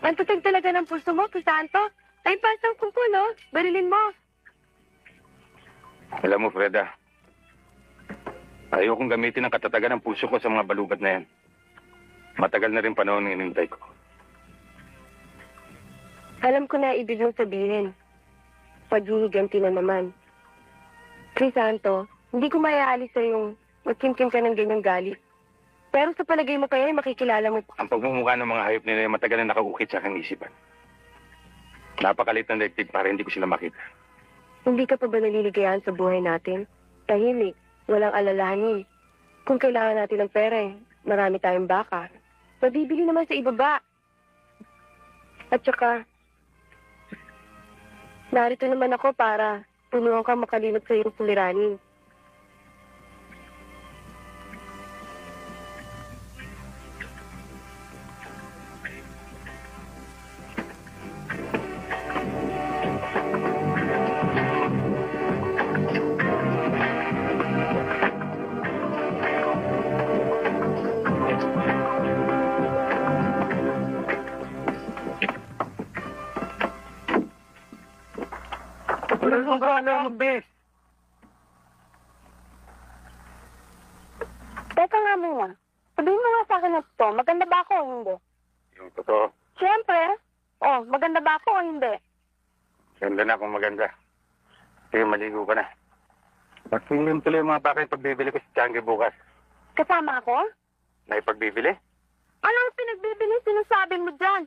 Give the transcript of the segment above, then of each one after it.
Ang tutag talaga ng puso mo, Crisanto. Ay, pasang kumpul, oh. Barilin mo. Alam mo, Freda, ayokong gamitin ang katatagan ng puso ko sa mga balugat na yan. Matagal na rin panahon ng inintay ko. Alam ko na ibig mong sabihin. Paghihiganti na naman. Crisanto, hindi ko mayaalis sa yung magkimkim ka ng ganyang galit. Pero sa palagay mo kaya, makikilala mo. Ang pagmumukha ng mga hayop nila matagal na nakagukit sa aking isipan. Napakalit ng daigdig para hindi ko sila makita. Hindi ka pa ba naliligayahan sa buhay natin? Tahimik, walang alalahanin. Kung kailangan natin ng pera, marami tayong baka. Mabibili naman sa ibaba. At saka, narito naman ako para tulungan ka makalimot sa iyong suliranin. Ano ka na, Bes? Teka nga muna. Sabihin mo nga sa akin na to, maganda ba ako o hindi? Yung totoo, Siyempre. Oh, maganda ba ako o hindi? ganda na kung maganda. Sige, maligo ka na. Magpingin tuloy yung mga bakit pagbibili ko sa Tiangge bukas. Kasama ako? Na ipagbibili? Anong pinagbibili sinasabi mo dyan?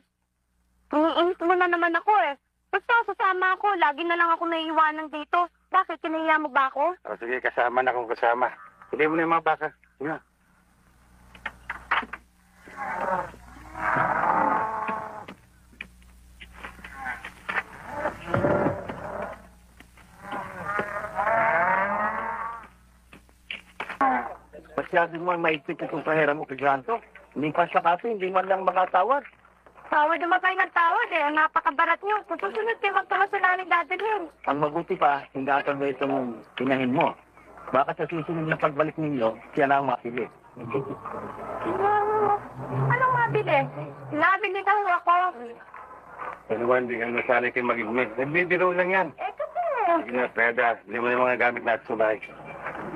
Iniinit mo na naman ako eh. Basta sasama ako, lagi na lang ako naiiwanan dito. Bakit? Kinahiya mo ba ako? O sige, kasama na kung kasama. Hindi mo na yung mga baka. Sige. Masyadong man maigpit itong pahiram mo, Crisanto. Hindi pa sa kape, hindi man lang makatawad. Tawad naman kayo ng tawad eh. Napakabarat niyo. Kung susunod kayo magtumas na namin dadalhin. Ang mabuti pa, hingatan mo itong pinahin mo. Baka sa susunod na pagbalik ninyo, siya na ang mapili. Anong mabili? Nabili lang ako. Ano ba, hindi ka nasanay kayo mag-igmit. Nagbibiro lang yan. Eh kasi... Sige na, Freda. Hindi mo na yung mga gamit natin sa bahay.